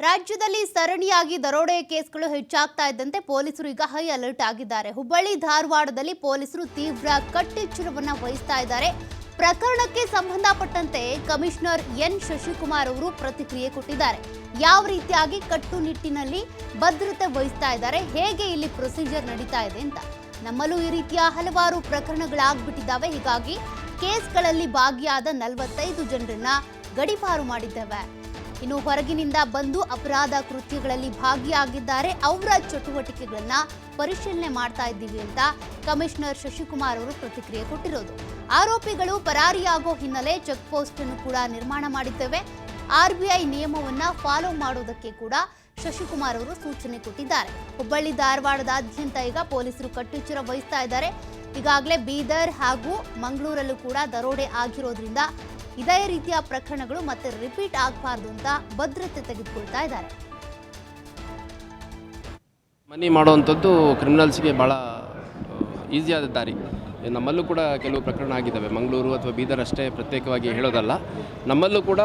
ರಾಜ್ಯದಲ್ಲಿ ಸರಣಿಯಾಗಿ ದರೋಡೆ ಕೇಸ್ಗಳು ಹೆಚ್ಚಾಗ್ತಾ ಇದ್ದಂತೆ ಪೊಲೀಸರು ಈಗ ಹೈ ಅಲರ್ಟ್ ಆಗಿದ್ದಾರೆ. ಹುಬ್ಬಳ್ಳಿ ಧಾರವಾಡದಲ್ಲಿ ಪೊಲೀಸರು ತೀವ್ರ ಕಟ್ಟೆಚ್ಚರವನ್ನ ವಹಿಸ್ತಾ ಇದ್ದಾರೆ. ಪ್ರಕರಣಕ್ಕೆ ಸಂಬಂಧಪಟ್ಟಂತೆ ಕಮಿಷನರ್ ಎನ್ ಶಶಿಕುಮಾರ್ ಅವರು ಪ್ರತಿಕ್ರಿಯೆ ಕೊಟ್ಟಿದ್ದಾರೆ. ಯಾವ ರೀತಿಯಾಗಿ ಕಟ್ಟುನಿಟ್ಟಿನಲ್ಲಿ ಭದ್ರತೆ ವಹಿಸ್ತಾ ಇದ್ದಾರೆ, ಹೇಗೆ ಇಲ್ಲಿ ಪ್ರೊಸೀಜರ್ ನಡೀತಾ ಇದೆ ಅಂತ. ನಮ್ಮಲ್ಲೂ ಈ ರೀತಿಯ ಹಲವಾರು ಪ್ರಕರಣಗಳಾಗ್ಬಿಟ್ಟಿದ್ದಾವೆ. ಹೀಗಾಗಿ ಕೇಸ್ಗಳಲ್ಲಿ ಭಾಗಿಯಾದ 45 ಜನರನ್ನ ಗಡೀಪಾರು ಮಾಡಿದ್ದೇವೆ. ಇನ್ನು ಹೊರಗಿನಿಂದ ಬಂದು ಅಪರಾಧ ಕೃತ್ಯಗಳಲ್ಲಿ ಭಾಗಿಯಾಗಿದ್ದಾರೆ, ಅವರ ಚಟುವಟಿಕೆಗಳನ್ನ ಪರಿಶೀಲನೆ ಮಾಡ್ತಾ ಇದ್ದೀವಿ ಅಂತ ಕಮಿಷನರ್ ಶಶಿಕುಮಾರ್ ಅವರು ಪ್ರತಿಕ್ರಿಯೆ ಕೊಟ್ಟಿರೋದು. ಆರೋಪಿಗಳು ಪರಾರಿಯಾಗೋ ಹಿನ್ನೆಲೆ ಚೆಕ್ ಪೋಸ್ಟ್ ಅನ್ನು ಕೂಡ ನಿರ್ಮಾಣ ಮಾಡಿದ್ದೇವೆ. RBI ನಿಯಮವನ್ನ ಫಾಲೋ ಮಾಡೋದಕ್ಕೆ ಕೂಡ ಶಶಿಕುಮಾರ್ ಅವರು ಸೂಚನೆ ಕೊಟ್ಟಿದ್ದಾರೆ. ಹುಬ್ಬಳ್ಳಿ ಧಾರವಾಡದಾದ್ಯಂತ ಈಗ ಪೊಲೀಸರು ಕಟ್ಟೆಚ್ಚರ ವಹಿಸ್ತಾ ಇದ್ದಾರೆ. ಈಗಾಗಲೇ ಬೀದರ್ ಹಾಗೂ ಮಂಗಳೂರಲ್ಲೂ ಕೂಡ ದರೋಡೆ ಆಗಿರೋದ್ರಿಂದ ಇದೇ ರೀತಿಯ ಪ್ರಕರಣಗಳು ಮತ್ತೆ ರಿಪೀಟ್ ಆಗಬಾರ್ದು ಅಂತ ಭದ್ರತೆ ತೆಗೆದುಕೊಳ್ತಾ ಇದ್ದಾರೆ. ಮನಿ ಮಾಡುವಂಥದ್ದು ಕ್ರಿಮಿನಲ್ಸ್ಗೆ ಭಾಳ ಈಸಿಯಾದ ದಾರಿ. ನಮ್ಮಲ್ಲೂ ಕೂಡ ಕೆಲವು ಪ್ರಕರಣ ಆಗಿದ್ದಾವೆ. ಮಂಗಳೂರು ಅಥವಾ ಬೀದರ್ ಅಷ್ಟೇ ಪ್ರತ್ಯೇಕವಾಗಿ ಹೇಳೋದಲ್ಲ, ನಮ್ಮಲ್ಲೂ ಕೂಡ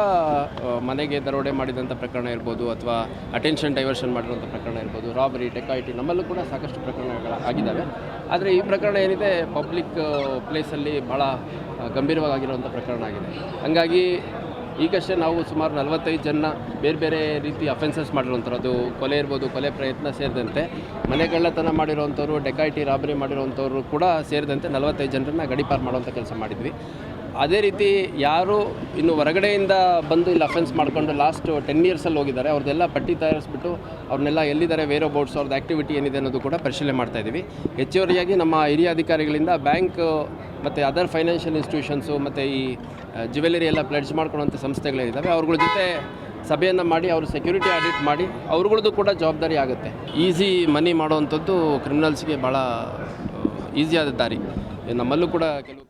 ಮನೆಗೆ ದರೋಡೆ ಮಾಡಿದಂಥ ಪ್ರಕರಣ ಇರ್ಬೋದು, ಅಥವಾ ಅಟೆನ್ಷನ್ ಡೈವರ್ಷನ್ ಮಾಡಿರುವಂಥ ಪ್ರಕರಣ ಇರ್ಬೋದು, ರಾಬರಿ, ಡೆಕಾಯಿಟಿ, ನಮ್ಮಲ್ಲೂ ಕೂಡ ಸಾಕಷ್ಟು ಪ್ರಕರಣಗಳು ಆಗಿದ್ದಾವೆ. ಆದರೆ ಈ ಪ್ರಕರಣ ಏನಿದೆ ಪಬ್ಲಿಕ್ ಪ್ಲೇಸಲ್ಲಿ ಭಾಳ ಗಂಭೀರವಾಗಿರುವಂಥ ಪ್ರಕರಣ ಆಗಿದೆ. ಹಾಗಾಗಿ ಈಗಷ್ಟೇ ನಾವು ಸುಮಾರು 45 ಜನ ಬೇರೆ ಬೇರೆ ರೀತಿ ಅಫೆನ್ಸಸ್ ಮಾಡಿರುವಂಥವ್ರು, ಅದು ಕೊಲೆ ಇರ್ಬೋದು, ಕೊಲೆ ಪ್ರಯತ್ನ ಸೇರಿದಂತೆ ಮನೆಗಳ್ಳತನ ಮಾಡಿರುವಂಥವ್ರು, ಡೆಕಾಯಿಟಿ, ರಾಬರಿ ಮಾಡಿರುವಂಥವ್ರು ಕೂಡ ಸೇರಿದಂತೆ 45 ಜನರನ್ನ ಗಡೀಪಾರು ಮಾಡುವಂಥ ಕೆಲಸ ಮಾಡಿದ್ವಿ. ಅದೇ ರೀತಿ ಯಾರು ಇನ್ನು ಹೊರಗಡೆಯಿಂದ ಬಂದು ಇಲ್ಲಿ ಅಫೆನ್ಸ್ ಮಾಡಿಕೊಂಡು ಲಾಸ್ಟ್ 10 ಇಯರ್ಸಲ್ಲಿ ಹೋಗಿದ್ದಾರೆ, ಅವ್ರದ್ದೆಲ್ಲ ಪಟ್ಟಿ ತಯಾರಿಸ್ಬಿಟ್ಟು ಅವ್ರನ್ನೆಲ್ಲ ಎಲ್ಲಿದ್ದಾರೆ, ವೇರೋ ಬೋರ್ಡ್ಸ್, ಅವ್ರದ್ದು ಆ್ಯಕ್ಟಿವಿಟಿ ಏನಿದೆ ಅನ್ನೋದು ಕೂಡ ಪರಿಶೀಲನೆ ಮಾಡ್ತಾಯಿದ್ದೀವಿ. ಹೆಚ್ಚುವರಿಯಾಗಿ ನಮ್ಮ ಹಿರಿಯ ಅಧಿಕಾರಿಗಳಿಂದ ಬ್ಯಾಂಕ್ ಮತ್ತು ಅದರ್ ಫೈನಾನ್ಷಿಯಲ್ ಇನ್ಸ್ಟಿಟ್ಯೂಷನ್ಸು ಮತ್ತು ಈ ಜ್ಯುವೆಲರಿ ಎಲ್ಲ ಪ್ಲೆಡ್ಜ್ ಮಾಡ್ಕೊಳ್ಳುವಂಥ ಸಂಸ್ಥೆಗಳೇನಿದ್ದಾವೆ ಅವ್ರಗಳ ಜೊತೆ ಸಭೆಯನ್ನು ಮಾಡಿ ಅವರು ಸೆಕ್ಯೂರಿಟಿ ಆಡಿಟ್ ಮಾಡಿ ಅವ್ರಗಳದ್ದು ಕೂಡ ಜವಾಬ್ದಾರಿ ಆಗುತ್ತೆ. ಈಸಿ ಮನಿ ಮಾಡುವಂಥದ್ದು ಕ್ರಿಮಿನಲ್ಸ್ಗೆ ಭಾಳ ಈಸಿಯಾದ ದಾರಿ. ನಮ್ಮಲ್ಲೂ ಕೂಡ ಕೆಲವು